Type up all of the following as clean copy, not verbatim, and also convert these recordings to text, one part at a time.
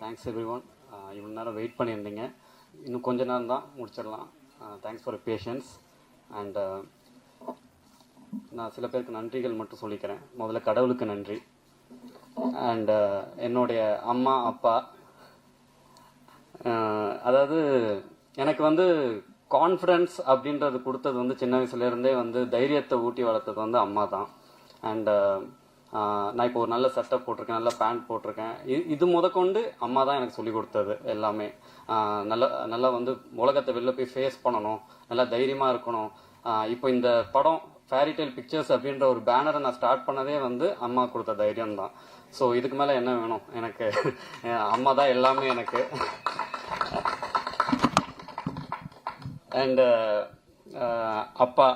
Thanks every one. இவ்வளோ நேரம் wait பண்ணியிருந்தீங்க. இன்னும் கொஞ்ச நேரம் தான் முடிச்சிடலாம். Thanks for patience. அண்ட் நான் சில பேருக்கு நன்றிகள் மட்டும் சொல்லிக்கிறேன். முதல்ல கடவுளுக்கு நன்றி. அண்ட் என்னுடைய அம்மா அப்பா, அதாவது எனக்கு வந்து கான்ஃபிடென்ஸ் அப்படின்றது கொடுத்தது வந்து சின்ன வயசுலேருந்தே வந்து தைரியத்தை ஊட்டி வளர்த்தது வந்து அம்மா தான். அண்டு நான் இப்போ ஒரு நல்ல சட்டை போட்டிருக்கேன், நல்ல பேண்ட் போட்டிருக்கேன். இது முதற்கொண்டு அம்மா தான் எனக்கு சொல்லி கொடுத்தது எல்லாமே. நல்லா வந்து உலகத்தை வெளில போய் ஃபேஸ் பண்ணணும், நல்லா தைரியமாக இருக்கணும். இப்போ இந்த படம் ஃபேரிடெயில் பிக்சர்ஸ் அப்படின்ற ஒரு பேனரை நான் ஸ்டார்ட் பண்ணதே வந்து அம்மா கொடுத்த தைரியம் தான். ஸோ இதுக்கு மேலே என்ன வேணும் எனக்கு? அம்மா தான் எல்லாமே எனக்கு. அண்டு அப்பா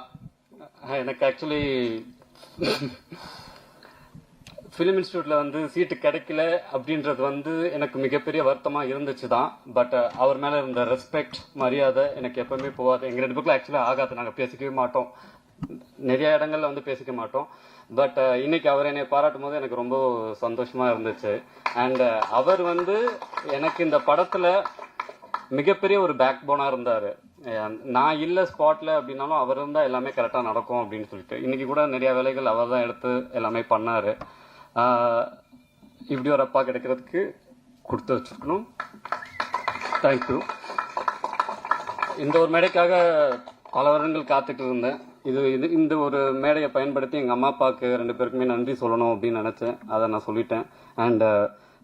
எனக்கு ஆக்சுவலி ஃபிலிம் இன்ஸ்டியூட்டில் வந்து சீட்டு கிடைக்கல அப்படின்றது வந்து எனக்கு மிகப்பெரிய வருத்தமாக இருந்துச்சு தான். பட் அவர் மேலே இருந்த ரெஸ்பெக்ட், மரியாதை எனக்கு எப்பவுமே போகாது. எங்கள் ரெண்டு பேருக்குள்ள ஆக்சுவலாக ஆகாது, நாங்கள் பேசிக்கவே மாட்டோம், நிறைய இடங்கள்ல வந்து பேசிக்க மாட்டோம். பட் இன்னைக்கு அவர் என்னை பாராட்டும் போது எனக்கு ரொம்ப சந்தோஷமா இருந்துச்சு. அண்ட் அவர் வந்து எனக்கு இந்த படத்துல மிகப்பெரிய ஒரு பேக் போனா இருந்தாரு. நான் இல்லை ஸ்பாட்ல அப்படின்னாலும் அவர் இருந்தால் எல்லாமே கரெக்டாக நடக்கும் அப்படின்னு சொல்லிட்டு இன்னைக்கு கூட நிறைய வேலைகள் அவர் தான் எடுத்து எல்லாமே பண்ணாரு. இப்படி ஒரு அப்பா கிடைக்கிறதுக்கு கொடுத்து வச்சிருக்கணும். தேங்க்யூ. இந்த ஒரு மேடைக்காக பல வருடங்கள் காத்துட்டு இருந்தேன். இந்த ஒரு மேடையை பயன்படுத்தி எங்கள் அம்மா அப்பாவுக்கு ரெண்டு பேருக்குமே நன்றி சொல்லணும் அப்படின்னு நினச்சேன். அதை நான் சொல்லிட்டேன். And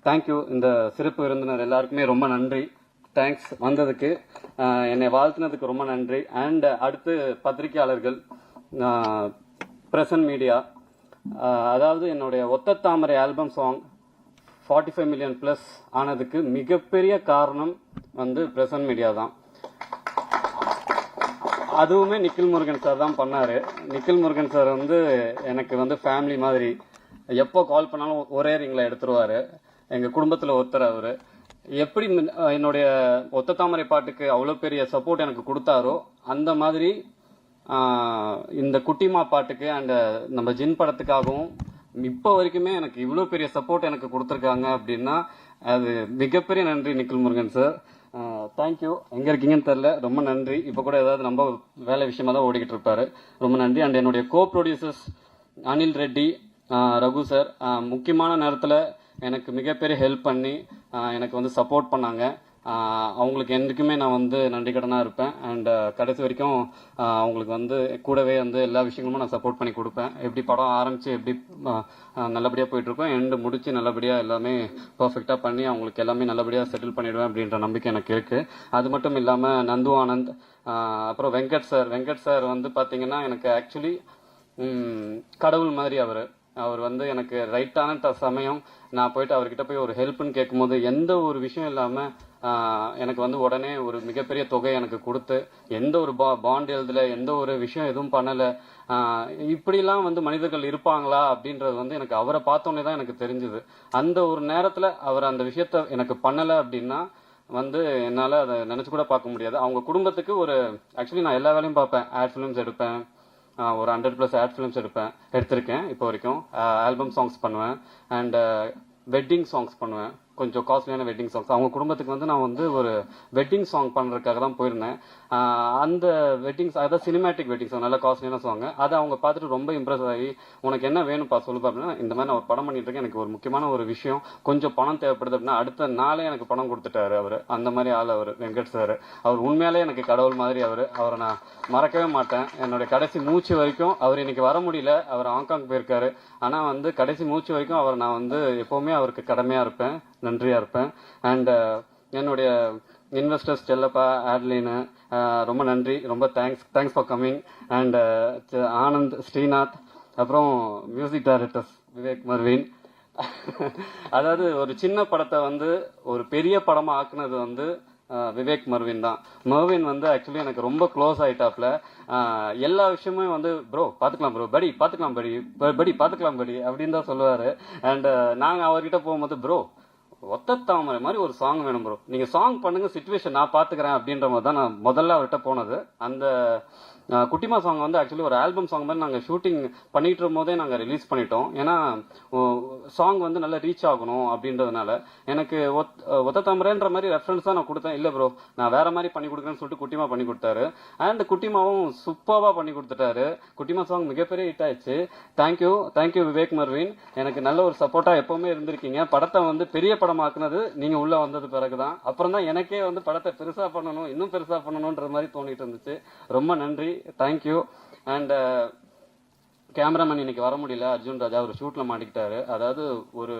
thank you. இந்த சிறப்பு விருந்தினர் எல்லாருக்குமே ரொம்ப நன்றி. தேங்க்ஸ் வந்ததுக்கு, என்னை வாழ்த்தினதுக்கு ரொம்ப நன்றி. அண்ட் அடுத்து பத்திரிகையாளர்கள், பிரசன்ட் மீடியா, அதாவது என்னுடைய ஒத்த தாமரை ஆல்பம் சாங் 45 மில்லியன் ப்ளஸ் ஆனதுக்கு மிகப்பெரிய காரணம் வந்து பிரசன்ட் மீடியா தான். அதுவுமே நிக்கில் முருகன் சார் தான் பண்ணார். நிக்கில் முருகன் சார் வந்து எனக்கு வந்து ஃபேமிலி மாதிரி. எப்போ கால் பண்ணாலும் ஒரே ரிங்கில் எடுத்துருவார். எங்கள் குடும்பத்தில் ஒருத்தர் அவர். எப்படி என்னுடைய ஒத்த தாமரை பாட்டுக்கு அவ்வளோ பெரிய சப்போர்ட் எனக்கு கொடுத்தாரோ, அந்த மாதிரி இந்த குட்டிமா பாட்டுக்கு அண்ட் நம்ம ஜின் படத்துக்காகவும் இப்போ வரைக்குமே எனக்கு இவ்வளோ பெரிய சப்போர்ட் எனக்கு கொடுத்துருக்காங்க அப்படின்னா அது மிகப்பெரிய நன்றி நிக்கில் முருகன் சார். தேங்க்யூ. எங்கே இருக்கீங்கன்னு தெரில, ரொம்ப நன்றி. இப்போ கூட ஏதாவது நம்ம வேலை விஷயமா தான் ஓடிக்கிட்டு இருப்பாரு. ரொம்ப நன்றி. அண்ட் என்னுடைய கோ ப்ரொடியூசர்ஸ் அனில் ரெட்டி, ரகு சார் முக்கியமான நேரத்தில் எனக்கு மிகப்பெரிய ஹெல்ப் பண்ணி எனக்கு வந்து சப்போர்ட் பண்ணாங்க. அவங்களுக்கு என்றைக்குமே நான் வந்து நன்றி கடனாக இருப்பேன். அண்ட் கடைசி வரைக்கும் அவங்களுக்கு வந்து கூடவே வந்து எல்லா விஷயங்களும் நான் சப்போர்ட் பண்ணி கொடுப்பேன். எப்படி படம் ஆரம்பித்து எப்படி நல்லபடியாக போயிட்டுருக்கோம், எண்டு முடித்து நல்லபடியாக எல்லாமே பர்ஃபெக்டாக பண்ணி அவங்களுக்கு எல்லாமே நல்லபடியாக செட்டில் பண்ணிவிடுவேன் அப்படின்ற நம்பிக்கை எனக்கு இருக்குது. அது மட்டும் இல்லாமல் நந்து ஆனந்த், அப்புறம் வெங்கட் சார் வந்து பார்த்திங்கன்னா எனக்கு ஆக்சுவலி கடவுள் மாதிரி. அவர் வந்து எனக்கு ரைட்டான சமயம் நான் போயிட்டு அவர்கிட்ட போய் ஒரு ஹெல்ப்னு கேட்கும்போது எந்த ஒரு விஷயம் இல்லாமல் எனக்கு வந்து உடனே ஒரு மிகப்பெரிய தொகை எனக்கு கொடுத்து, எந்த ஒரு பாண்ட் எழுதலை, எந்த ஒரு விஷயம் எதுவும் பண்ணலை. இப்படிலாம் வந்து மனிதர்கள் இருப்பாங்களா அப்படின்றது வந்து எனக்கு அவரை பார்த்தோன்னே தான் எனக்கு தெரிஞ்சுது. அந்த ஒரு நேரத்தில் அவர் அந்த விஷயத்த எனக்கு பண்ணலை அப்படின்னா வந்து என்னால் அதை நினச்சி கூட பார்க்க முடியாது. அவங்க குடும்பத்துக்கு ஒரு ஆக்சுவலி நான் எல்லா வேலையும் பார்ப்பேன். ஆட் ஃபிலிம்ஸ் எடுப்பேன், ஒரு 100+ ஆட் ஃபிலிம்ஸ் எடுத்திருக்கேன் இப்போ வரைக்கும். ஆல்பம் சாங்ஸ் பண்ணுவேன் அண்ட் வெட்டிங் சாங்ஸ் பண்ணுவேன், கொஞ்சம் காஸ்ட்லியான வெட்டிங் சாங்ஸ். அவங்க குடும்பத்துக்கு வந்து நான் வந்து ஒரு வெட்டிங் சாங் பண்ணுறதுக்காக தான் போயிருந்தேன். அந்த வெட்டிங் அதாவது சினிமேட்டிக் வெட்டிங் சாங், நல்லா காஸ்ட்லியான சாங். அதை அவங்க பார்த்துட்டு ரொம்ப இம்ப்ரெஸ் ஆகி உனக்கு என்ன வேணும்ப்பா சொல்லுப்பா அப்படின்னா, இந்த மாதிரி நான் ஒரு படம் பண்ணிட்டு இருக்கேன், எனக்கு ஒரு முக்கியமான ஒரு விஷயம், கொஞ்சம் பணம் தேவைப்படுது அப்படின்னா அடுத்த நாளே எனக்கு பணம் கொடுத்துட்டாரு அவர். அந்த மாதிரி ஆள் அவர் வெங்கட் சார். அவர் உண்மையாலே எனக்கு கடவுள் மாதிரி. அவரை நான் மறக்கவே மாட்டேன். என்னுடைய கடைசி மூச்சு வரைக்கும் அவர் இன்னைக்கு வர முடியல, அவர் ஹாங்காங் போயிருக்காரு. ஆனால் வந்து கடைசி மூச்சு வரைக்கும் அவர் நான் வந்து எப்போவுமே அவருக்கு கடமையாக இருப்பேன், நன்றியாக இருப்பேன். அண்ட் என்னுடைய இன்வெஸ்டர்ஸ் செல்லப்பா, ஆட்லின்னு ரொம்ப நன்றி, ரொம்ப thanks for coming. And Anand, Srinath, அப்புறம் மியூசிக் டைரக்டர்ஸ் விவேக், மர்வின். அதாவது ஒரு சின்ன படத்தை வந்து ஒரு பெரிய படமாக ஆக்குனது வந்து விவேக், மர்வின் தான். மர்வின் வந்து ஆக்சுவலி எனக்கு ரொம்ப க்ளோஸ் ஆகிட்டாப்ல. எல்லா விஷயமே வந்து ப்ரோ பார்த்துக்கலாம், ப்ரோ படி பார்த்துக்கலாம், படி பார்த்துக்கலாம் படி அப்படின்னு தான் சொல்லுவார். அண்ட் நாங்கள் அவர்கிட்ட போகும்போது ப்ரோ ஒத்த தாமரை மாதிரி ஒரு சாங் வேணும் ப்ரோ, நீங்க சாங் பண்ணுங்க, சிச்சுவேஷன் நான் பாத்துக்கிறேன் அப்படின்ற மாதிரி தான் நான் முதல்ல அவர்கிட்ட போனது. அந்த குட்டிமா சாங் வந்து ஆக்சுவலி ஒரு ஆல்பம் சாங் மாதிரி நாங்கள் ஷூட்டிங் பண்ணிட்டு இருக்கும் போதே நாங்கள் ரிலீஸ் பண்ணிட்டோம். ஏன்னா சாங் வந்து நல்லா ரீச் ஆகணும் அப்படின்றதுனால எனக்கு ஒத்த தாமரைன்ற மாதிரி ரெஃபரன்ஸ் தான் நான் கொடுத்தேன். இல்லை ப்ரோ நான் வேற மாதிரி பண்ணி கொடுக்குறேன்னு சொல்லிட்டு குட்டிமா பண்ணி கொடுத்தாரு. அண்ட் குட்டிமாவும் சூப்பராக பண்ணி கொடுத்துட்டாரு. குட்டிமா சாங் மிகப்பெரிய ஹிட் ஆயிடுச்சு. தேங்க்யூ விவேக் மர்வின், எனக்கு நல்ல ஒரு சப்போர்ட்டா எப்பவுமே இருந்திருக்கீங்க. படத்தை வந்து பெரிய படமாக்குனது நீங்க உள்ள வந்தது பிறகுதான். அப்புறம் தான் எனக்கே வந்து படத்தை பெருசா பண்ணணும், இன்னும் பெருசா பண்ணணும்ன்ற மாதிரி தோணிட்டு இருந்துச்சு. ரொம்ப நன்றி, தேங்க்யூ. அண்ட் கேமராமேன் இன்னைக்கு வர முடியல, அர்ஜுன் ராஜா ஒரு ஷூட்ல மாட்டிக்கிட்டாரு. அதாவது ஒரு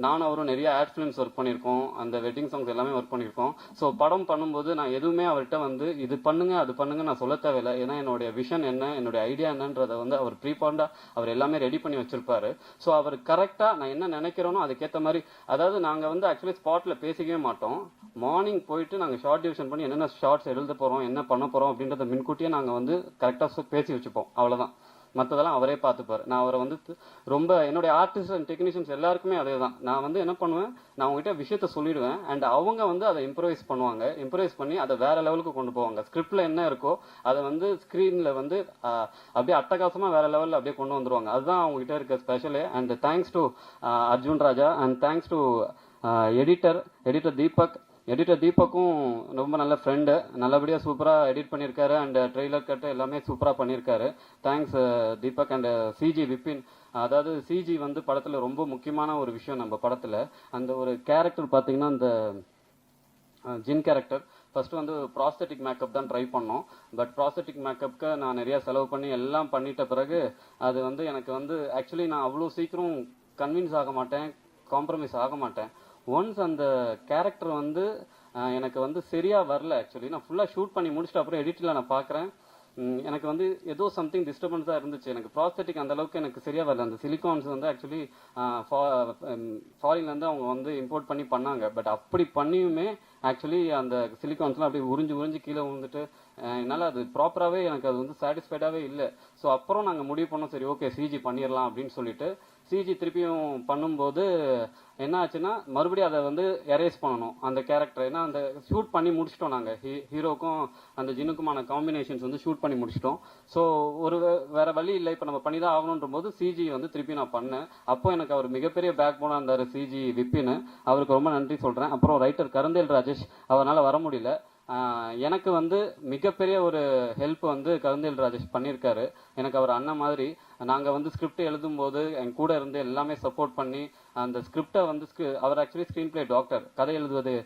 நானும் அவரும் நிறைய ஆட் ஃபிலிம்ஸ் ஒர்க் பண்ணியிருக்கோம், அந்த வெட்டிங் சாங்ஸ் எல்லாமே ஒர்க் பண்ணியிருக்கோம். ஸோ படம் பண்ணும்போது நான் எதுவுமே அவர்கிட்ட வந்து இது பண்ணுங்க அது பண்ணுங்க நான் சொல்ல தேவையில்லை. ஏன்னா என்னுடைய விஷன் என்ன, என்னுடைய ஐடியா என்னன்றதை வந்து அவர் ப்ரீபாண்டா அவர் எல்லாமே ரெடி பண்ணி வச்சிருப்பாரு. ஸோ அவர் கரெக்டா நான் என்ன நினைக்கிறோனோ அதுக்கேற்ற மாதிரி, அதாவது நாங்கள் வந்து ஆக்சுவலி ஸ்பாட்ல பேசிக்கவே மாட்டோம். மார்னிங் போயிட்டு நாங்கள் ஷார்ட் டிவிஷன் பண்ணி என்னென்ன ஷார்ட்ஸ் எழுத போறோம், என்ன பண்ண போறோம் அப்படின்றத முன்கூட்டியே நாங்கள் வந்து கரெக்டாக பேசி வச்சுப்போம். அவ்வளோதான், மற்றதெல்லாம் அவரே பார்த்துப்பார். நான் அவரை வந்து ரொம்ப என்னுடைய ஆர்டிஸ்ட் அண்ட் டெக்னீஷியன்ஸ் எல்லாருக்குமே அதே தான். நான் வந்து என்ன பண்ணுவேன், நான் அவங்ககிட்ட விஷயத்த சொல்லிடுவேன். அண்ட் அவங்க வந்து அதை இம்ப்ரவைஸ் பண்ணுவாங்க. இம்ப்ரவைஸ் பண்ணி அதை வேற லெவலுக்கு கொண்டு போவாங்க. ஸ்கிரிப்ட்ல என்ன இருக்கோ அதை வந்து ஸ்கிரீன்ல வந்து அப்படியே அட்டகாசமா வேற லெவலில் அப்படியே கொண்டு வந்துருவாங்க. அதுதான் அவங்ககிட்ட இருக்க special. And thanks to Arjun Raja and thanks to editor தீபக்கும் ரொம்ப நல்ல ஃப்ரெண்டு, நல்லபடியாக சூப்பராக எடிட் பண்ணியிருக்காரு. அண்ட் ட்ரெய்லர் கட்டு எல்லாமே சூப்பராக பண்ணியிருக்காரு. Thanks Deepak. And CG Vipin, அதாவது சிஜி வந்து படத்தில் ரொம்ப முக்கியமான ஒரு விஷயம். நம்ம படத்தில் அந்த ஒரு கேரக்டர் பார்த்தீங்கன்னா அந்த ஜின் கேரக்டர் ஃபர்ஸ்ட் வந்து ப்ராஸ்தட்டிக் மேக்கப் தான் ட்ரை பண்ணோம். பட் ப்ராஸ்தட்டிக் மேக்கப்புக்கு நான் நிறைய செலவு பண்ணி எல்லாம் பண்ணிட்ட பிறகு அது வந்து எனக்கு வந்து ஆக்சுவலி நான் அவ்வளோ சீக்கிரம் கன்வின்ஸ் ஆக மாட்டேன், காம்ப்ரமைஸ் ஆக மாட்டேன். ஒன்ஸ் அந்த கேரக்டர் வந்து எனக்கு வந்து சரியா வரல. ஆக்சுவலி நான் ஃபுல்லாக ஷூட் பண்ணி முடிச்சுட்டு அப்புறம் எடிட்டில் நான் பார்க்குறேன், எனக்கு வந்து ஏதோ சம்திங் டிஸ்டர்பன்ஸாக இருந்துச்சு. எனக்கு ப்ராஸ்தட்டிக் அந்த அளவுக்கு எனக்கு சரியா வரல. அந்த சிலிகான்ஸ் வந்து ஆக்சுவலி ஃபாரின்லேருந்து அவங்க வந்து இம்போர்ட் பண்ணி பண்ணாங்க. பட் அப்படி பண்ணியுமே ஆக்சுவலி அந்த சிலிகான்ஸ்லாம் அப்படியே உறிஞ்சு கீழே விழுந்துட்டு என்னால் அது ப்ராப்பராகவே எனக்கு அது வந்து சாட்டிஸ்ஃபைடாகவே இல்லை. ஸோ அப்புறம் நாங்கள் முடிவு பண்ணோம், சரி ஓகே சிஜி பண்ணிடலாம் அப்படின்னு சொல்லிட்டு சிஜி திருப்பியும் பண்ணும்போது என்ன ஆச்சுன்னா மறுபடியும் அதை வந்து எரேஸ் பண்ணணும் அந்த கேரக்டர். ஏன்னா அந்த ஷூட் பண்ணி முடிச்சிட்டோம் நாங்கள், ஹீரோக்கும் அந்த ஜினுக்குமான காம்பினேஷன்ஸ் வந்து ஷூட் பண்ணி முடிச்சிட்டோம். ஸோ ஒரு வேற வழி இல்லை, இப்போ நம்ம பண்ணி தான் ஆகணுன்ற போது சிஜி வந்து திருப்பி நான் பண்ணேன். அப்போ எனக்கு அவர் மிகப்பெரிய பேக் போனாக இருந்தார் சிஜி விப்பின்னு, அவருக்கு ரொம்ப நன்றி சொல்கிறேன். அப்புறம் ரைட்டர் கருந்தேல் ராஜேஷ், அவரால் வர முடியல. எனக்கு வந்து மிகப்பெரிய ஒரு ஹெல்ப் வந்து கருந்தேல் ராஜேஷ் பண்ணியிருக்காரு. எனக்கு அவர் அண்ணன் மாதிரி. நாங்கள் வந்து ஸ்கிரிப்ட் எழுதும்போது என் கூட இருந்து எல்லாமே சப்போர்ட் பண்ணி அந்த ஸ்கிரிப்டை வந்து அவர் ஆக்சுவலி ஸ்க்ரீன் பிளே டாக்டர், கதை எழுதுவது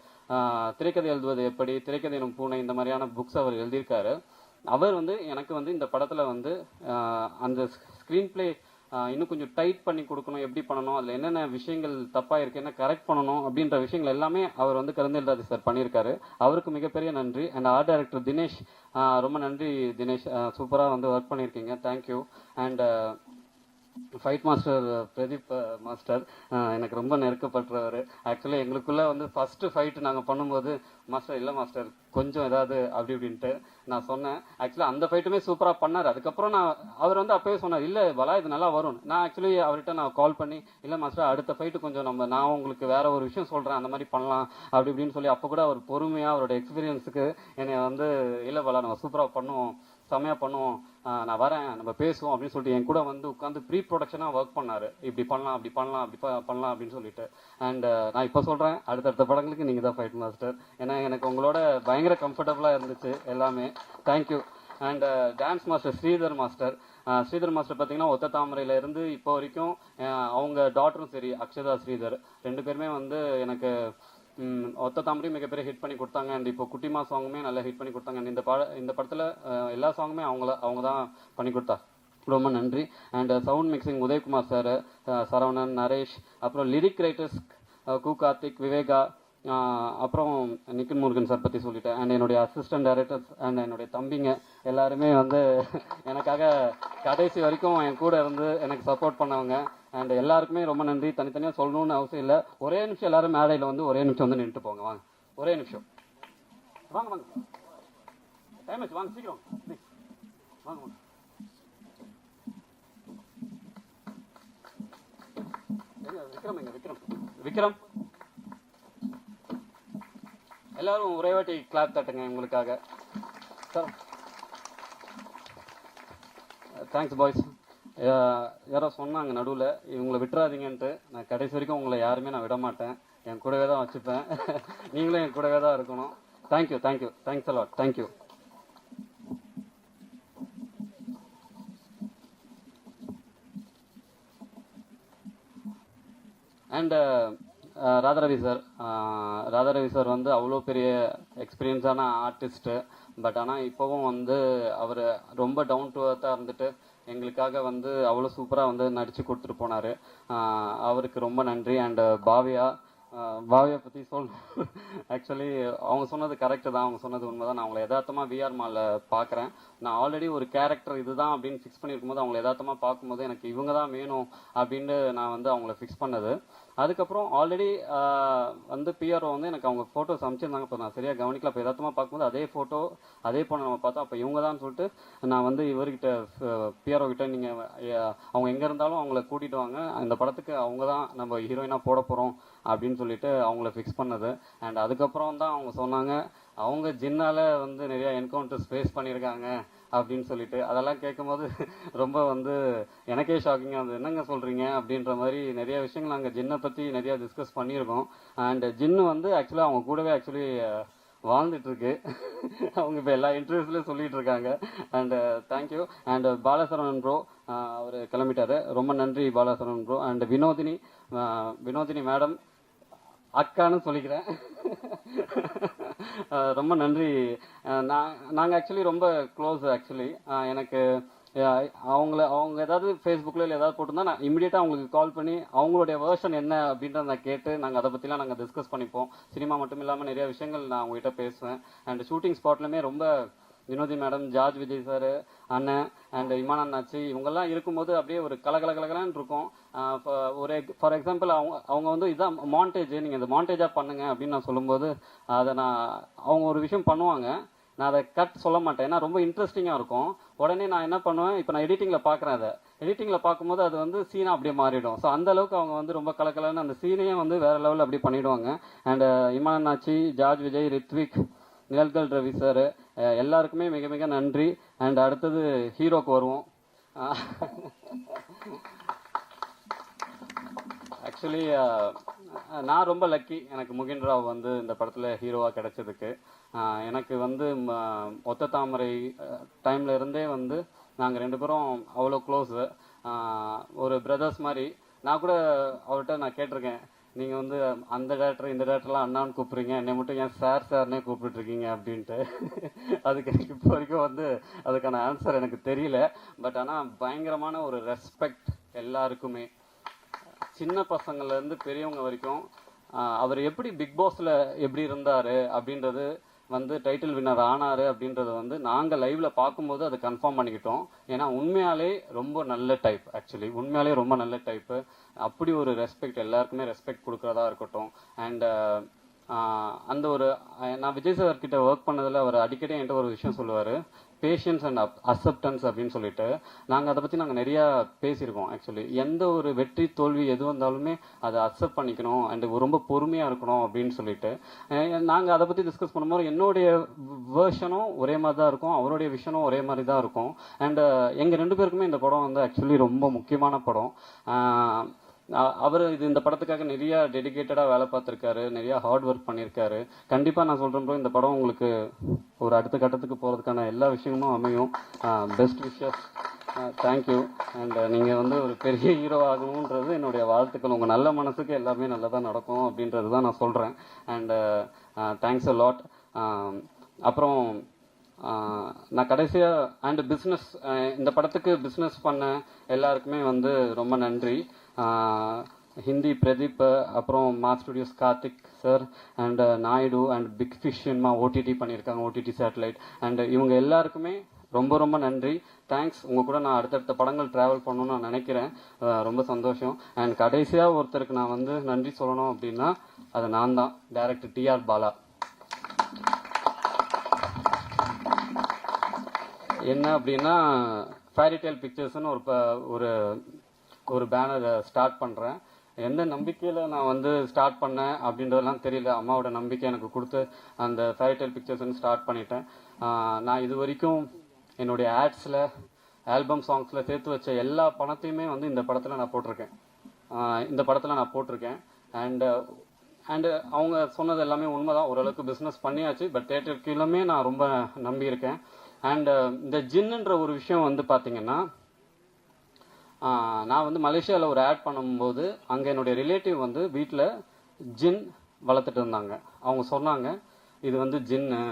திரைக்கதை எழுதுவது எப்படி, திரைக்கதை எனும் பூனை, இந்த மாதிரியான புக்ஸ் அவர் எழுதியிருக்காரு. அவர் வந்து எனக்கு வந்து இந்த படத்தில் வந்து அந்த ஸ்க்ரீன் பிளே இன்னும் கொஞ்சம் டைட் பண்ணி கொடுக்கணும், எப்படி பண்ணணும், அதில் என்னென்ன விஷயங்கள் தப்பாக இருக்கு, என்ன கரெக்ட் பண்ணணும் அப்படின்ற விஷயங்கள் எல்லாமே அவர் வந்து கருந்தேல் ராஜ் சார் பண்ணியிருக்காரு. அவருக்கு மிகப்பெரிய நன்றி. அண்ட் ஆர்ட் டைரக்டர் தினேஷ், ரொம்ப நன்றி தினேஷ், சூப்பராக வந்து ஒர்க் பண்ணியிருக்கீங்க, thank you. And fight master Pradeep master, எனக்கு ரொம்ப நெருக்கப்பட்டவர். ஆக்சுவலி எங்களுக்குள்ள வந்து ஃபர்ஸ்ட் ஃபைட் நாங்கள் பண்ணும்போது மாஸ்டர் இல்லை மாஸ்டர் கொஞ்சம் ஏதாவது அப்படி இப்படின்ட்டு நான் சொன்னேன். ஆக்சுவலி அந்த ஃபைட்டுமே சூப்பராக பண்ணார். அதுக்கப்புறம் அவர் வந்து அப்பவே சொன்னார், இல்லை பலா இது நல்லா வரும். நான் ஆக்சுவலி அவர்கிட்ட நான் கால் பண்ணி, இல்லை மாஸ்டர் அடுத்த ஃபைட்டு கொஞ்சம் நான் உங்களுக்கு வேற ஒரு விஷயம் சொல்கிறேன், அந்த மாதிரி பண்ணலாம் அப்படி இப்படின்னு சொல்லி அப்போ கூட அவர் பொறுமையாக அவரோட எக்ஸ்பீரியன்ஸுக்கு என்னை வந்து, இல்லை பலா நம்ம சூப்பராக பண்ணுவோம், செம்மையாக பண்ணுவோம், நான் வரேன் நம்ம பேசுவோம் அப்படின்னு சொல்லிட்டு என் கூட வந்து உட்காந்து ப்ரீ ப்ரொடக்ஷனாக ஒர்க் பண்ணார். இப்படி பண்ணலாம் அப்படி பண்ணலாம் அப்படி பண்ணலாம் அப்படின்னு சொல்லிட்டு. அண்ட் நான் இப்போ சொல்கிறேன், அடுத்தடுத்த படங்களுக்கு நீங்கள் தான் ஃபைட் மாஸ்டர். ஏன்னா எனக்கு உங்களோட பயங்கர கம்ஃபர்டபுளாக இருந்துச்சு எல்லாமே, thank you. And dance master Sridhar master பார்த்தீங்கன்னா ஒத்த தாமரையில இருந்து இப்போ வரைக்கும் அவங்க டாட்டரும் சரி அக்ஷதா ஸ்ரீதர் ரெண்டு பேருமே வந்து எனக்கு ஒத்த தாமரையும் மிகப்பெரிய ஹிட் பண்ணி கொடுத்தாங்க. அண்ட் இப்போ குட்டிமா சாங்குமே நல்லா ஹிட் பண்ணி கொடுத்தாங்க. இந்த படத்தில் எல்லா சாங்குமே அவங்க தான் பண்ணி கொடுத்தா, ரொம்ப நன்றி. And sound mixing Udayakumar sir, Saravanan, Naresh, அப்புறம் லிரிக் ரைட்டர்ஸ் கு கார்த்திக், விவேகா, அப்புறம் நிக்கில் முருகன் சார் பற்றி சொல்லிட்டேன். அண்ட் என்னுடைய அசிஸ்டன்ட் டைரக்டர்ஸ் அண்ட் என்னுடைய தம்பிங்க எல்லாருமே வந்து எனக்காக கடைசி வரைக்கும் என் கூட இருந்து எனக்கு சப்போர்ட் பண்ணவங்க. அண்ட் எல்லாருக்குமே ரொம்ப நன்றி. தனித்தனியாக சொல்லணும்னு அவசியம் இல்லை. ஒரே நிமிஷம் எல்லாரும் மேடையில் வந்து ஒரே நிமிஷம் வந்து நின்றுட்டு போங்க, வாங்க ஒரே நிமிஷம், வாங்க டைம் ஆச்சு, வாங்க சீக்கிரம் ப்ளீஸ், வாங்க விக்ரம் விக்ரம் எல்லாரும் ஒரே வாட்டி கிளாப் தட்டுங்க உங்களுக்காக சார். Thanks boys. யாரோ சொன்னாங்க நடுவில் இவங்களை விட்டுறாதீங்கன்ட்டு. நான் கடைசி வரைக்கும் உங்களை யாருமே நான் விட மாட்டேன், என் கூடவே தான் வச்சுப்பேன். நீங்களும் என் கூடவே தான் இருக்கணும். Thank you thank you thanks a lot. Thank you. And Radharavi sir வந்து அவ்வளோ பெரிய எக்ஸ்பீரியன்ஸான ஆர்டிஸ்ட்டு. பட் ஆனால் இப்போவும் வந்து அவர் ரொம்ப டவுன் டு அர்த்தாக இருந்துட்டு எங்களுக்காக வந்து அவ்வளோ சூப்பராக வந்து நடித்து கொடுத்துட்டு போனார். அவருக்கு ரொம்ப நன்றி. அண்டு பாவியா பற்றி ஆக்சுவலி அவங்க சொன்னது கரெக்டு தான், அவங்க சொன்னது உண்மை தான். நான் அவங்களை யதார்த்தமாக விஆர் மாலில் பார்க்குறேன். நான் ஆல்ரெடி ஒரு கேரக்டர் இதுதான் அப்படின்னு ஃபிக்ஸ் பண்ணியிருக்கும்போது அவங்களை யதார்த்தமாக பார்க்கும்போது எனக்கு இவங்க தான் வேணும் அப்படின்னு நான் வந்து அவங்கள ஃபிக்ஸ் பண்ணது. அதுக்கப்புறம் ஆல்ரெடி வந்து பிஆர்ஓ வந்து எனக்கு அவங்க ஃபோட்டோஸ் அமைச்சிருந்தாங்க. இப்போ நான் சரியாக கவனிக்கல. இப்போ யதார்த்தமாக பார்க்கும்போது அதே ஃபோட்டோ அதே பொண்ணை நம்ம பார்த்தோம். அப்போ இவங்க தான் சொல்லிட்டு நான் வந்து இவர்கிட்ட பிஆர்ஓ கிட்ட நீங்கள் அவங்க எங்கே இருந்தாலும் அவங்கள கூட்டிகிட்டு வாங்க, இந்த படத்துக்கு அவங்க தான் நம்ம ஹீரோயினாக போட போகிறோம் அப்படின்னு சொல்லிட்டு அவங்கள ஃபிக்ஸ் பண்ணது. அண்ட் அதுக்கப்புறம் தான் அவங்க சொன்னாங்க அவங்க ஜின்னால் வந்து நிறைய என்கவுண்டர்ஸ் ஃபேஸ் பண்ணியிருக்காங்க அப்படின்னு சொல்லிட்டு. அதெல்லாம் கேட்கும்போது ரொம்ப வந்து எனக்கே ஷாக்கிங்காக இருந்தது. என்னங்க சொல்கிறீங்க அப்படின்ற மாதிரி நிறைய விஷயங்கள் நாங்கள் ஜின்னை பற்றி நிறையா டிஸ்கஸ் பண்ணியிருக்கோம். அண்ட் ஜின்னு வந்து ஆக்சுவலாக அவங்க கூடவே வாழ்ந்துட்டுருக்கு. அவங்க இப்போ எல்லா இன்டர்வியூஸ்லையும் சொல்லிட்டு இருக்காங்க. And thank you. And Balasaravanan bro அவர் கிளம்பிட்டாரு. ரொம்ப நன்றி Balasaravanan bro. And Vinodhini madam அக்கான்னு சொல்லிக்கிறேன். ரொம்ப நன்றி. நாங்கள் ஆக்சுவலி ரொம்ப க்ளோஸ். ஆக்சுவலி எனக்கு அவங்க ஏதாவது ஃபேஸ்புக்கில் இல்லை ஏதாவது போட்டிருந்தா நான் இமீடியட்டாக அவங்களுக்கு கால் பண்ணி அவங்களுடைய வேர்ஷன் என்ன அப்படின்றத நான் கேட்டு நாங்கள் அதை பற்றிலாம் நாங்கள் டிஸ்கஸ் பண்ணிப்போம். சினிமா மட்டும் இல்லாமல் நிறைய விஷயங்கள் நான் அவங்ககிட்ட பேசுவேன். அண்ட் ஷூட்டிங் ஸ்பாட்லையுமே ரொம்ப Vinothi madam, George Vijay sir, அண்ணன் அண்ட் இமான் அண்ணாச்சி இவங்கெல்லாம் இருக்கும்போது அப்படியே ஒரு கலகலகலகலான்னு இருக்கும். ஃபார் எக்ஸாம்பிள் அவங்க வந்து இதான் மாண்டேஜ், நீங்கள் இந்த மாண்டேஜாக பண்ணுங்க அப்படின்னு நான் சொல்லும்போது அதை அவங்க ஒரு விஷயம் பண்ணுவாங்க. நான் அதை கட் சொல்ல மாட்டேன், ஏன்னா ரொம்ப இன்ட்ரெஸ்டிங்காக இருக்கும். உடனே நான் என்ன பண்ணுவேன், இப்போ நான் எடிட்டிங்கில் பார்க்குறேன், அதை எடிட்டிங்கில் பார்க்கும்போது அது வந்து சீனாக அப்படியே மாறிடும். ஸோ அந்த அளவுக்கு அவங்க வந்து ரொம்ப கலக்கலன்னு அந்த சீனையும் வந்து வேறு லெவலில் அப்படி பண்ணிவிடுவாங்க. And Imman Annachi, George Vijay, Rithvik, Nizhalgal Ravi sir எல்லாருக்குமே மிக மிக நன்றி. அண்ட் அடுத்தது ஹீரோக்கு வருவோம். ஆக்சுவலி நான் ரொம்ப லக்கி, எனக்கு முகின் ராவ் வந்து இந்த படத்தில் ஹீரோவாக கிடைச்சதுக்கு. எனக்கு வந்து ஒத்த தாமரை டைமில் இருந்தே வந்து நாங்கள் 2 பேரும் அவ்வளோ க்ளோஸு, ஒரு பிரதர்ஸ் மாதிரி. நான் கூட அவர்கிட்ட நான் கேட்டிருக்கேன், நீங்கள் வந்து அந்த டேரக்டர் இந்த டேரக்டர்லாம் அண்ணான்னு கூப்பிட்றீங்க, என்னை மட்டும் ஏன் சார்னே கூப்பிட்டுருக்கீங்க அப்படின்ட்டு. அதுக்கு எனக்கு இப்போ வரைக்கும் வந்து அதுக்கான ஆன்சர் எனக்கு தெரியல. பட் ஆனால் பயங்கரமான ஒரு ரெஸ்பெக்ட் எல்லாருக்குமே, சின்ன பசங்கள்லேருந்து பெரியவங்க வரைக்கும். அவர் எப்படி பிக் பாஸில் எப்படி இருந்தார் அப்படின்றது வந்து டைட்டில் வின்னர் ஆனார் அப்படின்றத வந்து நாங்கள் லைவில் பார்க்கும்போது அதை கன்ஃபார்ம் பண்ணிக்கிட்டோம். ஏன்னா உண்மையாலே ரொம்ப நல்ல டைப், ஆக்சுவலி உண்மையாலே ரொம்ப நல்ல டைப்பு. அப்படி ஒரு ரெஸ்பெக்ட், எல்லாருக்குமே ரெஸ்பெக்ட் கொடுக்குறதா இருக்கட்டும். அண்ட் அந்த ஒரு நான் விஜய் சார் கிட்ட ஒர்க் பண்ணதில் அவர் அடிக்கடி என்கிட்ட ஒரு விஷயம் சொல்லுவார், பேஷன்ஸ் அண்ட் அக்செப்டன்ஸ் அப்படின்னு சொல்லிட்டு. நாங்கள் அதை பற்றி நாங்கள் நிறையா பேசியிருக்கோம். ஆக்சுவலி எந்த ஒரு வெற்றி தோல்வி எது வந்தாலுமே அதை அக்செப்ட் பண்ணிக்கணும் அண்ட் ரொம்ப பொறுமையாக இருக்கணும் அப்படின்னு சொல்லிட்டு நாங்கள் அதை பற்றி டிஸ்கஸ் பண்ணும்போது என்னுடைய வேர்ஷனும் ஒரே மாதிரி தான் இருக்கும், அவருடைய விஷனும் ஒரே மாதிரி தான் இருக்கும். அண்ட் எங்கள் 2 பேருக்குமே இந்த படம் வந்து ஆக்சுவலி ரொம்ப முக்கியமான படம். அவர் இந்த படத்துக்காக நிறைய டெடிகேட்டடாக வேலை பார்த்துருக்காரு, நிறையா ஹார்ட் ஒர்க் பண்ணியிருக்காரு. கண்டிப்பாக நான் சொல்கிறேன் ப்ரோ, இந்த படம் உங்களுக்கு ஒரு அடுத்த கட்டத்துக்கு போகிறதுக்கான எல்லா விஷயமும் அமையும். Best wishes. தேங்க்யூ. அண்ட் நீங்கள் வந்து ஒரு பெரிய ஹீரோ ஆகணுன்றது என்னுடைய வாழ்த்துக்கள். உங்கள் நல்ல மனசுக்கு எல்லாமே நல்லதாக நடக்கும் அப்படின்றது தான் நான் சொல்கிறேன். And thanks a lot. அப்புறம் நான் கடைசியாக அண்ட் பிஸ்னஸ், இந்த படத்துக்கு பிஸ்னஸ் பண்ண எல்லாருக்குமே வந்து ரொம்ப நன்றி. ஹிந்தி பிரதீப், அப்புறம் Mass Studios Karthik sir and Naidu and Big Fish Cinema OTT பண்ணியிருக்காங்க, ஓடிடி சேட்டலைட். அண்ட் இவங்க எல்லாருக்குமே ரொம்ப ரொம்ப நன்றி. தேங்க்ஸ். உங்கள் கூட நான் அடுத்தடுத்த படங்கள் ட்ராவல் பண்ணணும்னு நான் நினைக்கிறேன். ரொம்ப சந்தோஷம். அண்ட் கடைசியாக ஒருத்தருக்கு நான் வந்து நன்றி சொல்லணும் அப்படின்னா அது நான் தான், டைரக்டர் டிஆர் பாலா. என்ன அப்படின்னா ஃபேரிடேல் பிக்சர்ஸ்னு ஒரு பேனர் ஸ்டார்ட் பண்ணுறேன். எந்த நம்பிக்கையில் நான் வந்து ஸ்டார்ட் பண்ணேன் அப்படின்றதெல்லாம் தெரியல. அம்மாவோட நம்பிக்கை எனக்கு கொடுத்து அந்த ஃபேரிடெயில் பிக்சர்ஸ்ன்னு ஸ்டார்ட் பண்ணிட்டேன். நான் இது வரைக்கும் என்னுடைய ஆட்ஸில், ஆல்பம் சாங்ஸில் சேர்த்து வச்ச எல்லா பணத்தையுமே வந்து இந்த படத்தில் நான் போட்டிருக்கேன். அண்டு அவங்க சொன்னது எல்லாமே உண்மைதான். ஓரளவுக்கு பிஸ்னஸ் பண்ணியாச்சு. பட் தேட்டர் கீழமே நான் ரொம்ப நம்பியிருக்கேன். அண்டு இந்த ஜின்னுன்ற ஒரு விஷயம் வந்து பார்த்தீங்கன்னா, நான் வந்து மலேசியாவில் ஒரு ஆட் பண்ணும்போது அங்கே என்னுடைய ரிலேட்டிவ் வந்து வீட்டில் ஜின் வளர்த்துட்டு இருந்தாங்க. அவங்க சொன்னாங்க, இது வந்து ஜின்னு,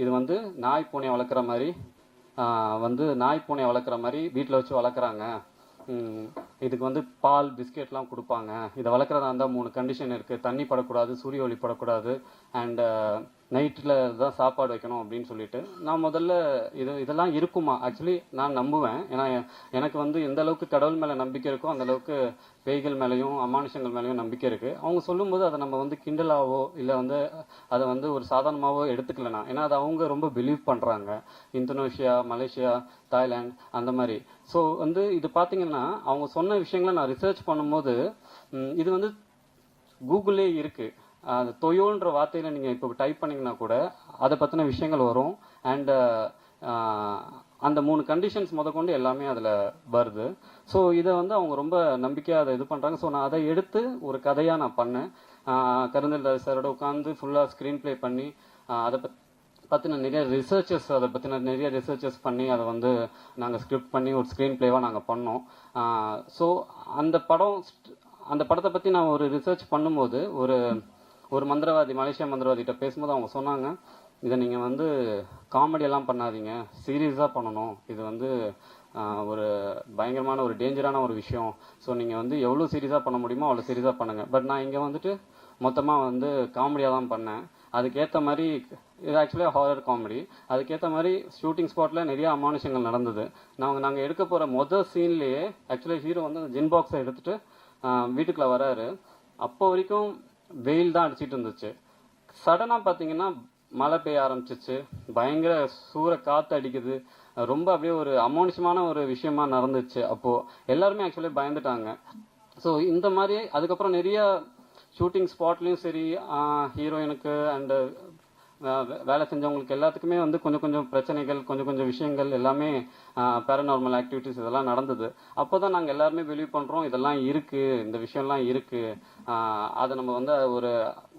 இது வந்து நாய் பூனையை வளர்க்குற மாதிரி வீட்டில் வச்சு வளர்க்குறாங்க. இதுக்கு வந்து பால் பிஸ்கெட்லாம் கொடுப்பாங்க. இதை வளர்க்குறதா இருந்தால் 3 கண்டிஷன் இருக்குது. தண்ணி படக்கூடாது, சூரிய ஒளி படக்கூடாது, அண்டு நைட்டில் தான் சாப்பாடு வைக்கணும் அப்படின்னு சொல்லிட்டு நான் முதல்ல இதெல்லாம் இருக்குமா ஆக்சுவலி நான் நம்புவேன். ஏன்னா எனக்கு வந்து எந்த அளவுக்கு கடவுள் மேலே நம்பிக்கை இருக்கோ அந்த அளவுக்கு பேய்கள் மேலேயும் அமானுஷங்கள் மேலேயும் நம்பிக்கை இருக்குது. அவங்க சொல்லும்போது அதை நம்ம வந்து கிண்டலாவோ இல்லை வந்து அதை வந்து ஒரு சாதாரணமாகவோ எடுத்துக்கலனா. ஏன்னா அதை அவங்க ரொம்ப பிலீவ் பண்ணுறாங்க. இந்தோனேஷியா, மலேசியா, தாய்லாந்து அந்த மாதிரி. ஸோ வந்து இது பார்த்தீங்கன்னா அவங்க சொன்ன விஷயங்களை நான் ரிசர்ச் பண்ணும்போது இது வந்து கூகுளே இருக்குது. அந்த தொயோன்ற வார்த்தையில் நீங்கள் இப்போ டைப் பண்ணிங்கன்னா கூட அதை பற்றின விஷயங்கள் வரும். அண்டு அந்த 3 கண்டிஷன்ஸ் முதற்கொண்டு எல்லாமே அதில் வருது. ஸோ இதை வந்து அவங்க ரொம்ப நம்பிக்கையாக அதை இது பண்ணுறாங்க. ஸோ நான் அதை எடுத்து ஒரு கதையாக நான் பண்ணேன். கருந்தல் சாரோட உட்காந்து ஃபுல்லாக ஸ்க்ரீன் ப்ளே பண்ணி அதை பற்றின நிறைய ரிசர்ச்சஸ் பண்ணி அதை வந்து நாங்கள் ஸ்கிரிப்ட் பண்ணி ஒரு ஸ்க்ரீன் ப்ளேவாக நாங்கள் பண்ணோம். ஸோ அந்த படத்தை பற்றி நான் ஒரு ரிசர்ச் பண்ணும்போது ஒரு மலேசியா மந்திரவாதிகிட்ட பேசும்போது அவங்க சொன்னாங்க, இதை நீங்கள் வந்து காமெடியெல்லாம் பண்ணாதீங்க, சீரியஸாக பண்ணணும். இது வந்து ஒரு பயங்கரமான ஒரு டேஞ்சரான ஒரு விஷயம். ஸோ நீங்கள் வந்து எவ்வளோ சீரியஸாக பண்ண முடியுமோ அவ்வளோ சீரியஸாக பண்ணுங்கள். பட் நான் இங்கே வந்துட்டு மொத்தமாக வந்து காமெடியாக தான் பண்ணேன். அதுக்கேற்ற மாதிரி இது ஆக்சுவலி ஹாரர் காமெடி. அதுக்கேற்ற மாதிரி ஷூட்டிங் ஸ்பாட்டில் நிறைய அமானுஷங்கள் நடந்தது. நாங்கள் எடுக்க போகிற மொதல் சீன்லேயே ஆக்சுவலி ஹீரோ வந்து அந்த ஜின் பாக்ஸை எடுத்துகிட்டு வீட்டுக்குள்ளே வராரு. அப்போ வரைக்கும் வெயில் தான் அடிச்சிட்டு இருந்துச்சு. சடனாக பார்த்தீங்கன்னா மழை பெய்ய ஆரம்பிச்சிச்சு. பயங்கர சூற காற்று அடிக்குது. ரொம்ப அப்படியே ஒரு அமானுஷமான ஒரு விஷயமா நடந்துச்சு. அப்போது எல்லாருமே ஆக்சுவலி பயந்துட்டாங்க. ஸோ இந்த மாதிரி அதுக்கப்புறம் நிறைய ஷூட்டிங் ஸ்பாட்லேயும் சரி, ஹீரோயினுக்கு அண்டு வேலை செஞ்சவங்களுக்கு எல்லாத்துக்குமே வந்து கொஞ்சம் கொஞ்சம் பிரச்சனைகள், கொஞ்சம் விஷயங்கள் எல்லாமே பேரநார்மல் ஆக்டிவிட்டிஸ் இதெல்லாம் நடந்தது. அப்போ தான் நாங்கள் எல்லாருமே பிலீவ் பண்ணுறோம், இதெல்லாம் இருக்குது, இந்த விஷயம்லாம் இருக்குது. அதை நம்ம வந்து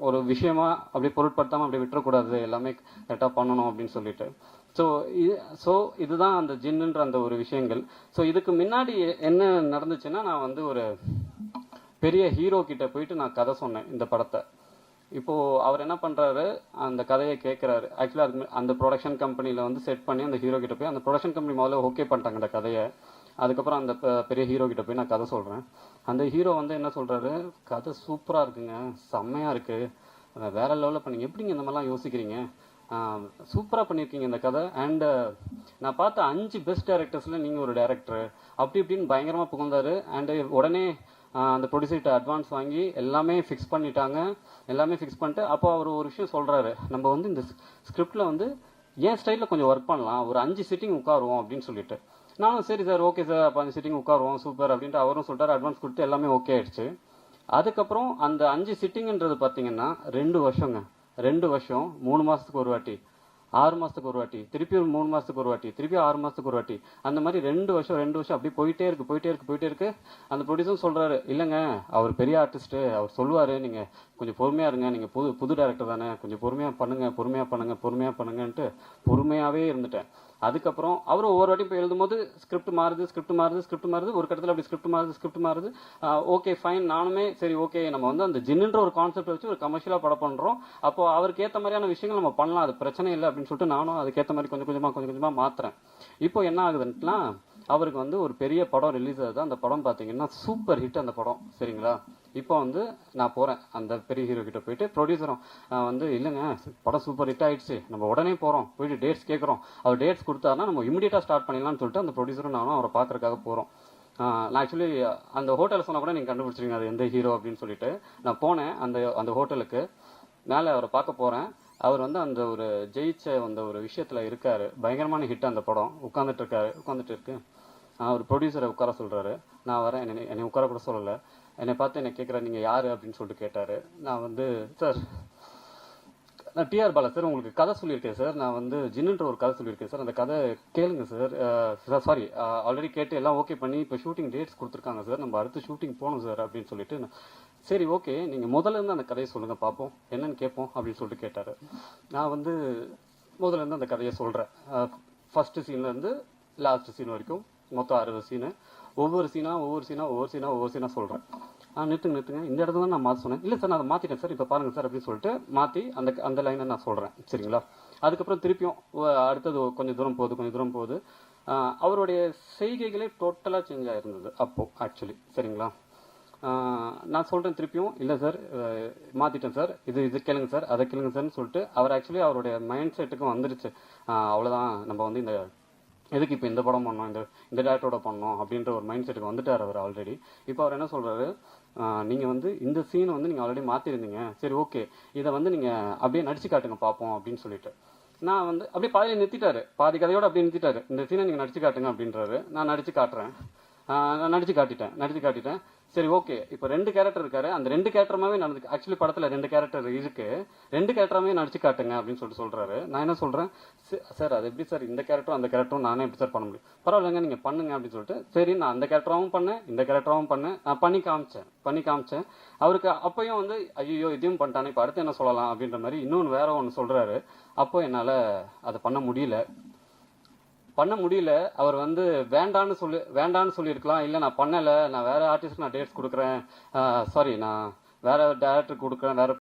ஒரு விஷயமா அப்படி பொருட்படுத்தாமல் அப்படி விட்டுறக்கூடாது, எல்லாமே கரெக்டாக பண்ணணும் அப்படின்னு சொல்லிட்டு. ஸோ இதுதான் அந்த ஜின்னுன்ற அந்த ஒரு விஷயங்கள். ஸோ இதுக்கு முன்னாடி என்ன நடந்துச்சுன்னா, நான் வந்து ஒரு பெரிய ஹீரோ கிட்ட போயிட்டு நான் கதை சொன்னேன் இந்த படத்தை. இப்போது அவர் என்ன பண்ணுறாரு, அந்த கதையை கேட்குறாரு. ஆக்சுவலாக அதுக்கு அந்த ப்ரொடக்ஷன் கம்பெனியில் வந்து செட் பண்ணி அந்த ஹீரோ கிட்ட போய் அந்த ப்ரொடக்ஷன் கம்பெனி முதல்ல ஓகே பண்ணிட்டாங்க அந்த கதையை. அதுக்கப்புறம் அந்த பெரிய ஹீரோ கிட்ட போய் நான் கதை சொல்கிறேன். அந்த ஹீரோ வந்து என்ன சொல்கிறாரு, கதை சூப்பராக இருக்குங்க, செம்மையாக இருக்குது, வேற லெவலில் பண்ணீங்க, எப்படிங்க இந்த மாதிரிலாம் யோசிக்கிறீங்க, சூப்பராக பண்ணியிருக்கீங்க இந்த கதை. அண்டு நான் பார்த்த 5 பெஸ்ட் டைரக்டர்ஸில் நீங்கள் ஒரு டைரக்டர் அப்படி இப்படின்னு பயங்கரமாக புகழ்ந்தாரு. அண்டு உடனே அந்த ப்ரொடியூசர்கிட்ட அட்வான்ஸ் வாங்கி எல்லாமே ஃபிக்ஸ் பண்ணிட்டு அப்போ அவர் ஒரு விஷயம் சொல்கிறாரு, நம்ம வந்து இந்த ஸ்கிரிப்டில் வந்து என் ஸ்டைலில் கொஞ்சம் ஒர்க் பண்ணலாம், ஒரு 5 சிட்டிங் உட்காருவோம் அப்படின்னு சொல்லிட்டு. நானும் சரி சார், ஓகே சார், அப்போ 5 சிட்டிங் உட்காருவோம், சூப்பர் அப்படின்ட்டு அவரும் சொல்லிட்டார். அட்வான்ஸ் கொடுத்து எல்லாமே ஓகே ஆயிடுச்சு. அதுக்கப்புறம் அந்த 5 சிட்டிங்ன்றது பார்த்தீங்கன்னா 2 வருஷங்க. 2 வருஷம், 3 மாதத்துக்கு ஒரு வாட்டி, 6 மாதத்துக்கு ஒரு வாட்டி, திருப்பி ஒரு 3 மாதத்துக்கு ஒரு வாட்டி, திருப்பி 6 மாதத்துக்கு ஒரு வாட்டி, அந்த மாதிரி 2 வருஷம் அப்படி போயிட்டே இருக்கு. அந்த ப்ரொடியூசரும் சொல்கிறாரு, இல்லைங்க அவர் பெரிய ஆர்டிஸ்ட்டு, அவர் சொல்லுவார், நீங்கள் கொஞ்சம் பொறுமையாக இருங்க, நீங்கள் புது டேரக்டர் தானே, கொஞ்சம் பொறுமையாக பண்ணுங்கன்ட்டு பொறுமையாகவே இருந்துட்டேன். அதுக்கப்புறம் அவர் ஒவ்வொரு வாட்டி போய் எழுதும்போது ஸ்கிரிப்ட் மாறுது. ஒரு கட்டத்தில் அப்படி ஸ்கிரிப்ட் மாறுது. ஓகே ஃபைன், நானுமே சரி ஓகே, நம்ம வந்து அந்த ஜின்னுன்ற ஒரு கான்செப்ட் வச்சு ஒரு கமர்ஷியலாக படம் பண்ணுறோம், அப்போ அவருக்கு ஏற்ற மாதிரியான விஷயங்கள் நம்ம பண்ணலாம், அது பிரச்சனை இல்லை அப்படின்னு சொல்லிட்டு நானும் அதுக்கேற்ற மாதிரி கொஞ்சம் கொஞ்சமாக மாற்றுறேன். இப்போ என்ன ஆகுதுன்னா, அவருக்கு வந்து ஒரு பெரிய படம் ரிலீஸ் ஆகுது. அந்த படம் பார்த்தீங்கன்னா சூப்பர் ஹிட் அந்த படம், சரிங்களா. இப்போ வந்து நான் போகிறேன் அந்த பெரிய ஹீரோ கிட்ட போயிட்டு, ப்ரொடியூசரும் வந்து இல்லைங்க படம் சூப்பர் ஹிட் ஆகிடுச்சு, நம்ம உடனே போகிறோம், போயிட்டு டேட்ஸ் கேட்குறோம், அவர் டேட்ஸ் கொடுத்தாருன்னா நம்ம இமீடியட்டாக ஸ்டார்ட் பண்ணிடலாம்னு சொல்லிட்டு அந்த ப்ரொடியூசரும் நானும் அவரை பார்க்குறதுக்காக போகிறோம். நான் ஆக்சுவலி அந்த ஹோட்டலில் சொன்னால் கூட நீங்கள் கண்டுபிடிச்சிருங்க அது எந்த ஹீரோ அப்படின்னு சொல்லிட்டு. நான் போனேன் அந்த ஹோட்டலுக்கு, மேலே அவரை பார்க்க போகிறேன். அவர் வந்து அந்த ஒரு ஜெயிச்ச அந்த ஒரு விஷயத்தில் இருக்கார், பயங்கரமான ஹிட் அந்த படம். உட்காந்துட்டு இருக்கு. அவர் ப்ரொடியூசரை உட்கார சொல்கிறாரு, நான் வரேன், என்னை உட்கார கூட சொல்லலை. என்னை பார்த்து என்னை கேட்குறாரு, நீங்கள் யார் அப்படின்னு சொல்லிட்டு கேட்டார். நான் வந்து, சார் நான் டிஆர் பாலா சார், உங்களுக்கு கதை சொல்லியிருக்கேன் சார், நான் வந்து ஜின்னுன்ற ஒரு கதை சொல்லியிருக்கேன் சார், அந்த கதை கேளுங்க சார். சாரி, ஆல்ரெடி கேட்டு எல்லாம் ஓகே பண்ணி இப்போ ஷூட்டிங் டேட்ஸ் கொடுத்துருக்காங்க சார், நம்ம அடுத்து ஷூட்டிங் போகணும் சார் அப்படின்னு சொல்லிட்டு, சரி ஓகே நீங்கள் முதல்ல இருந்து அந்த கதையை சொல்லுங்கள் பார்ப்போம், என்னன்னு கேட்போம் அப்படின்னு சொல்லிட்டு கேட்டார். நான் வந்து முதல்ல இருந்து அந்த கதையை சொல்கிறேன். ஃபஸ்ட்டு சீன்லேருந்து லாஸ்ட் சீன் வரைக்கும் மொத்தம் 60 சீனு. ஒவ்வொரு சீனாக சொல்கிறேன். நிறுத்துங்க, இந்த இடத்துல தான் நான் மாற்ற சொன்னேன். இல்லை சார், நான் அதை மாற்றிட்டேன் சார், இப்போ பாருங்கள் சார் அப்படின்னு சொல்லிட்டு மாற்றி அந்த லைனை நான் சொல்கிறேன். சரிங்களா? அதுக்கப்புறம் திருப்பியும் அடுத்தது கொஞ்சம் தூரம் போகுது. அவருடைய செய்கைகளே டோட்டலாக சேஞ்ச் ஆகிருந்தது அப்போது ஆக்சுவலி. சரிங்களா? நான் சொல்கிறேன் திருப்பியும், இல்லை சார் மாற்றிட்டேன் சார், இது கேளுங்க சார், அதை கேளுங்க சார்னு சொல்லிட்டு அவர் ஆக்சுவலி அவருடைய மைண்ட் செட்டுக்கும் வந்துடுச்சு. அவ்வளோதான், நம்ம வந்து இந்த எதுக்கு இப்போ இந்த படம் பண்ணோம், இந்த டேரக்டரோட பண்ணோம் அப்படின்ற ஒரு மைண்ட் செட்டுக்கு வந்துட்டார் அவர் ஆல்ரெடி. இப்போ அவர் என்ன சொல்கிறாரு, நீங்கள் வந்து இந்த சீனை வந்து நீங்கள் ஆல்ரெடி மாற்றிருந்தீங்க, சரி ஓகே இதை வந்து நீங்கள் அப்படியே நடிச்சு காட்டுங்க பார்ப்போம் அப்படின்னு சொல்லிட்டு. நான் வந்து அப்படியே பாதியில் நிறுத்திட்டாரு, பாதி கதையோடு அப்படியே நிறுத்திட்டாரு. இந்த சீனை நீங்கள் நடிச்சு காட்டுங்க அப்படின்றாரு. நான் நடிச்சு காட்டுறேன். நான் நடிச்சு காட்டிட்டேன். சரி ஓகே, இப்போ 2 கேரக்டர் இருக்காரு, அந்த 2 கேரக்டராகவே நடந்து, ஆக்சுவலி படத்தில் 2 கேரக்டர் இருக்கு, 2 கேரக்டராகவே நடிச்சு காட்டுங்க அப்படின்னு சொல்கிறாரு. நான் என்ன சொல்கிறேன், சார் அது எப்படி சார், இந்த கேரக்டரும் அந்த கேரக்டரும் நானே எப்படி சார் பண்ண முடியும், பரவாயில்லைங்க நீங்கள் பண்ணுங்க அப்படின்னு சொல்லிட்டு, சரி நான் அந்த கேரக்டராகவும் பண்ணேன், இந்த கேரக்டராகவும் பண்ணேன், நான் பண்ணி காமிச்சேன். அவருக்கு அப்பையும் வந்து ஐயோ இதையும் பண்ணிட்டானே, இப்போ அடுத்து என்ன சொல்லலாம் அப்படின்ற மாதிரி இன்னொன்று வேற ஒன்று சொல்கிறாரு. அப்போ என்னால் அதை பண்ண முடியல. அவர் வந்து வேண்டான்னு சொல்லியிருக்கலாம், இல்லை நான் பண்ணலை, நான் வேற ஆர்டிஸ்ட் நான் டேட்ஸ் கொடுக்குறேன், சாரி நான் வேற டேரக்டர் கொடுக்குறேன், வேற